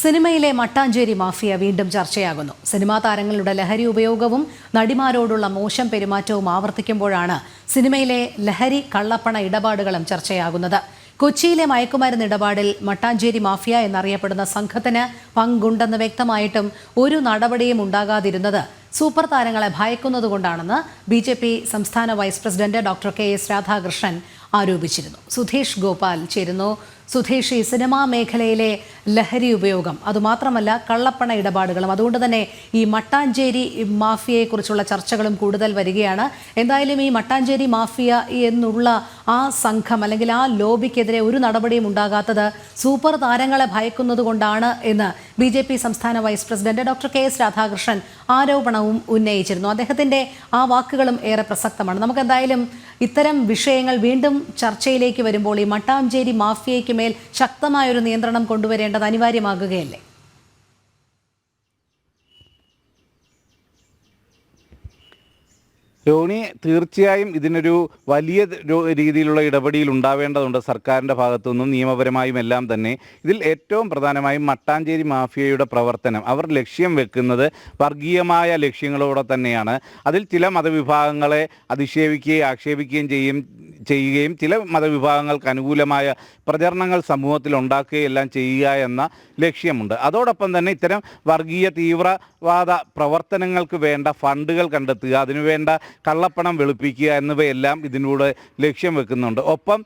സിനിമയിലെ മട്ടാഞ്ചേരി മാഫിയ വീണ്ടും ചർച്ചയാകുന്നു. സിനിമാ താരങ്ങളുടെ ലഹരി ഉപയോഗവും നടിമാരോടുള്ള മോശം പെരുമാറ്റവും ആവർത്തിക്കുമ്പോഴാണ് സിനിമയിലെ ലഹരി കള്ളപ്പണ ഇടപാടുകളും ചർച്ചയാകുന്നത്. കൊച്ചിയിലെ മയക്കുമരുന്ന് ഇടപാടിൽ മട്ടാഞ്ചേരി മാഫിയ എന്നറിയപ്പെടുന്ന സംഘത്തിന് പങ്കുണ്ടെന്ന് വ്യക്തമായിട്ടും ഒരു നടപടിയും ഉണ്ടാകാതിരുന്നത് സൂപ്പർ താരങ്ങളെ ഭയക്കുന്നതുകൊണ്ടാണെന്ന് BJP സംസ്ഥാന vice president doctor KS Radhakrishnan ആരോപിച്ചിരുന്നു. സുധീഷ് ഗോപാൽ ചേരുന്നു. സുധീഷ്, ഈ സിനിമാ മേഖലയിലെ ലഹരി ഉപയോഗം അതുമാത്രമല്ല കള്ളപ്പണ ഇടപാടുകളും, അതുകൊണ്ട് തന്നെ ഈ മട്ടാഞ്ചേരി മാഫിയയെക്കുറിച്ചുള്ള ചർച്ചകളും കൂടുതൽ വരികയാണ്. എന്തായാലും ഈ മട്ടാഞ്ചേരി മാഫിയ എന്നുള്ള ആ സംഘം അല്ലെങ്കിൽ ആ ലോബിക്കെതിരെ ഒരു നടപടിയും ഉണ്ടാകാത്തത് സൂപ്പർ താരങ്ങളെ ഭയക്കുന്നത് കൊണ്ടാണ് എന്ന് BJP സംസ്ഥാന vice president doctor KS Radhakrishnan ആരോപണവും ഉന്നയിച്ചിരുന്നു. അദ്ദേഹത്തിൻ്റെ ആ വാക്കുകളും ഏറെ പ്രസക്തമാണ്. നമുക്കെന്തായാലും ഇത്തരം വിഷയങ്ങൾ വീണ്ടും ചർച്ചയിലേക്ക് വരുമ്പോൾ ഈ മട്ടാഞ്ചേരി മാഫിയയ്ക്ക് മേൽ ശക്തമായൊരു നിയന്ത്രണം കൊണ്ടുവരേണ്ടത് അനിവാര്യമാകുകയല്ലേ? രോഹിണി, തീർച്ചയായും ഇതിനൊരു വലിയ രീതിയിലുള്ള ഇടപെടൽ ഉണ്ടാവേണ്ടതുണ്ട് സർക്കാരിൻ്റെ ഭാഗത്തുനിന്നും നിയമപരമായും എല്ലാം തന്നെ. ഇതിൽ ഏറ്റവും പ്രധാനമായും മട്ടാഞ്ചേരി മാഫിയയുടെ പ്രവർത്തനം, അവർ ലക്ഷ്യം വെക്കുന്നത് വർഗീയമായ ലക്ഷ്യങ്ങളോടെ തന്നെയാണ്. അതിൽ ചില മതവിഭാഗങ്ങളെ അധിക്ഷേപിക്കുകയും ആക്ഷേപിക്കുകയും ചെയ്യുകയും ചില മതവിഭാഗങ്ങൾക്ക് അനുകൂലമായ പ്രചരണങ്ങൾ സമൂഹത്തിൽ ഉണ്ടാക്കുകയെല്ലാം ചെയ്യുക എന്ന ലക്ഷ്യമുണ്ട്. അതോടൊപ്പം തന്നെ ഇത്തരം വർഗീയ തീവ്രവാദ പ്രവർത്തനങ്ങൾക്ക് വേണ്ട ഫണ്ടുകൾ കണ്ടെത്തുക, അതിനുവേണ്ട കള്ളപ്പണം വെളുപ്പിക്കുക എന്നിവയെല്ലാം ഇതിലൂടെ ലക്ഷ്യം വെക്കുന്നുണ്ട്. ഒപ്പം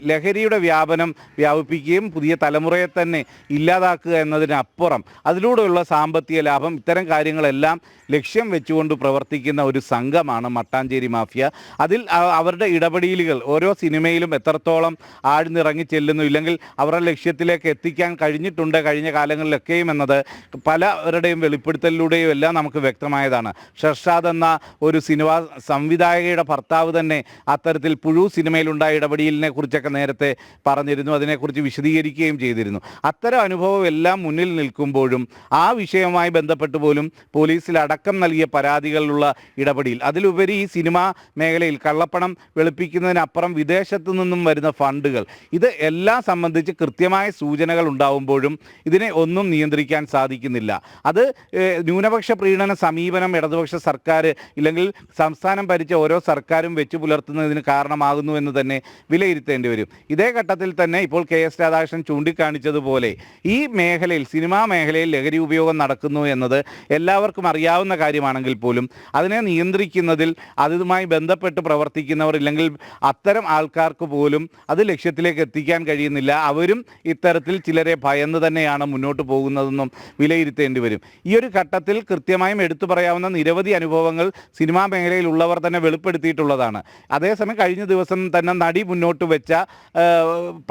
ലഹരിയുടെ വ്യാപനം വ്യാപിപ്പിക്കുകയും പുതിയ തലമുറയെ തന്നെ ഇല്ലാതാക്കുക എന്നതിനപ്പുറം അതിലൂടെയുള്ള സാമ്പത്തിക ലാഭം, ഇത്തരം കാര്യങ്ങളെല്ലാം ലക്ഷ്യം വെച്ചുകൊണ്ട് പ്രവർത്തിക്കുന്ന ഒരു സംഘമാണ് മട്ടാഞ്ചേരി മാഫിയ. അതിൽ അവരുടെ ഇടപെടലുകൾ ഓരോ സിനിമയിലും എത്രത്തോളം ആഴ്ന്നിറങ്ങി ചെല്ലുന്നു, ഇല്ലെങ്കിൽ അവരുടെ ലക്ഷ്യത്തിലേക്ക് എത്തിക്കാൻ കഴിഞ്ഞിട്ടുണ്ട് കഴിഞ്ഞ കാലങ്ങളിലൊക്കെയും എന്നത് പലരുടെയും വെളിപ്പെടുത്തലിലൂടെയും എല്ലാം നമുക്ക് വ്യക്തമായതാണ്. ഷർഷാദ് എന്ന ഒരു സിനിമ സംവിധായകയുടെ ഭർത്താവ് തന്നെ അത്തരത്തിൽ പുഴു സിനിമയിലുണ്ടായ ഇടപെടലിനെ കുറിച്ചൊക്കെ നേരത്തെ പറഞ്ഞിരുന്നു, അതിനെക്കുറിച്ച് വിശദീകരിക്കുകയും ചെയ്തിരുന്നു. അത്തരം അനുഭവം എല്ലാം മുന്നിൽ നിൽക്കുമ്പോഴും ആ വിഷയവുമായി ബന്ധപ്പെട്ട് പോലും പോലീസിൽ അടക്കം നൽകിയ പരാതികളിലുള്ള ഇടപെടൽ, അതിലുപരി ഈ സിനിമാ മേഖലയിൽ കള്ളപ്പണം വെളുപ്പിക്കുന്നതിനപ്പുറം വിദേശത്തു നിന്നും വരുന്ന ഫണ്ടുകൾ, ഇത് എല്ലാം സംബന്ധിച്ച് കൃത്യമായ സൂചനകൾ ഉണ്ടാവുമ്പോഴും ഇതിനെ ഒന്നും നിയന്ത്രിക്കാൻ സാധിക്കുന്നില്ല. അത് ന്യൂനപക്ഷ പ്രീണന സമീപനം ഇടതുപക്ഷ സർക്കാർ ഇല്ലെങ്കിൽ സംസ്ഥാനം ഭരിച്ച ഓരോ സർക്കാരും വെച്ചു പുലർത്തുന്നതിന് കാരണമാകുന്നു എന്ന് തന്നെ വിലയിരുത്തേണ്ടി വരും. ഇതേ ഘട്ടത്തിൽ തന്നെ ഇപ്പോൾ KS രാധാകൃഷ്ണൻ ചൂണ്ടിക്കാണിച്ചതുപോലെ ഈ മേഖലയിൽ, സിനിമാ മേഖലയിൽ ലഹരി ഉപയോഗം നടക്കുന്നു എന്നത് എല്ലാവർക്കും അറിയാവുന്ന കാര്യമാണെങ്കിൽ പോലും അതിനെ നിയന്ത്രിക്കുന്നതിൽ അതുമായി ബന്ധപ്പെട്ട് പ്രവർത്തിക്കുന്നവർ ഇല്ലെങ്കിൽ അത്തരം ആൾക്കാർക്ക് പോലും അത് ലക്ഷ്യത്തിലേക്ക് എത്തിക്കാൻ കഴിയുന്നില്ല. അവരും ഇത്തരത്തിൽ ചിലരെ ഭയന്ന് തന്നെയാണ് മുന്നോട്ട് പോകുന്നതെന്നും വിലയിരുത്തേണ്ടി വരും. ഈ ഒരു ഘട്ടത്തിൽ കൃത്യമായും എടുത്തു പറയാവുന്ന നിരവധി അനുഭവങ്ങൾ സിനിമാ മേഖലയിലുള്ളവർ തന്നെ വെളിപ്പെടുത്തിയിട്ടുള്ളതാണ്. അതേസമയം കഴിഞ്ഞ ദിവസം തന്നെ നടി മുന്നോട്ട് വെച്ച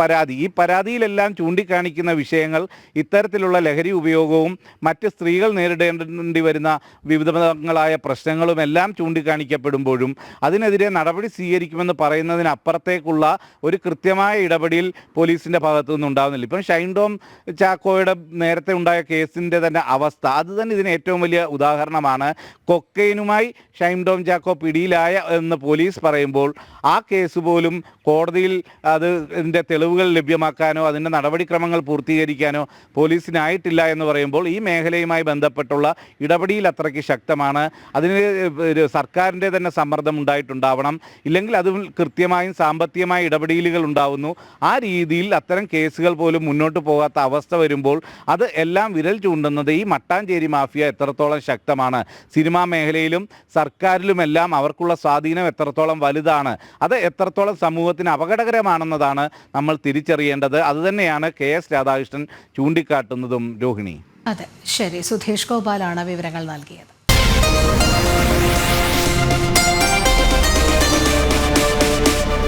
പരാതി, ഈ പരാതിയിലെല്ലാം ചൂണ്ടിക്കാണിക്കുന്ന വിഷയങ്ങൾ ഇത്തരത്തിലുള്ള ലഹരി ഉപയോഗവും മറ്റ് സ്ത്രീകൾ നേരിടേണ്ടി വരുന്ന വിവിധങ്ങളായ പ്രശ്നങ്ങളും എല്ലാം ചൂണ്ടിക്കാണിക്കപ്പെടുമ്പോഴും അതിനെതിരെ നടപടി സ്വീകരിക്കുമെന്ന് പറയുന്നതിനപ്പുറത്തേക്കുള്ള ഒരു കൃത്യമായ ഇടപെടൽ പോലീസിൻ്റെ ഭാഗത്തു നിന്നുണ്ടാകുന്നില്ല. ഇപ്പം ഷൈൻ ടോം ചാക്കോയുടെ നേരത്തെ ഉണ്ടായ കേസിൻ്റെ തന്നെ അവസ്ഥ അത് തന്നെ ഇതിന് ഏറ്റവും വലിയ ഉദാഹരണമാണ്. കൊക്കൈനുമായി ഷൈൻ ടോം ചാക്കോ പിടിയിലായ എന്ന് പോലീസ് പറയുമ്പോൾ ആ കേസ് പോലും കോടതിയിൽ അതിൻ്റെ തെളിവുകൾ ലഭ്യമാക്കാനോ അതിൻ്റെ നടപടിക്രമങ്ങൾ പൂർത്തീകരിക്കാനോ പോലീസിനായിട്ടില്ല എന്ന് പറയുമ്പോൾ ഈ മേഖലയുമായി ബന്ധപ്പെട്ടുള്ള ഇടപെടൽ അത്രയ്ക്ക് ശക്തമാണ്. അതിന് സർക്കാരിൻ്റെ തന്നെ സമ്മർദ്ദം ഉണ്ടായിട്ടുണ്ടാവണം, ഇല്ലെങ്കിൽ അത് കൃത്യമായും സാമ്പത്തികമായ ഇടപെടലുകൾ ഉണ്ടാവുന്നു. ആ രീതിയിൽ അത്തരം കേസുകൾ പോലും മുന്നോട്ട് പോകാത്ത അവസ്ഥ വരുമ്പോൾ അത് എല്ലാം വിരൽ ചൂണ്ടുന്നത് ഈ മട്ടാഞ്ചേരി മാഫിയ എത്രത്തോളം ശക്തമാണ്, സിനിമാ മേഖലയിലും സർക്കാരിലുമെല്ലാം അവർക്കുള്ള സ്വാധീനം എത്രത്തോളം വലുതാണ്, അത് എത്രത്തോളം സമൂഹത്തിന് അപകടകരമാണെന്നതാണ് നമ്മൾ തിരിച്ചറിയേണ്ടത്. അതുതന്നെയാണ് KS രാധാകൃഷ്ണൻ ചൂണ്ടിക്കാട്ടുന്നതും. രോഹിണി, അതെ, ശരി. സുധീഷ് ഗോപാലാണ് വിവരങ്ങൾ നൽകിയത്.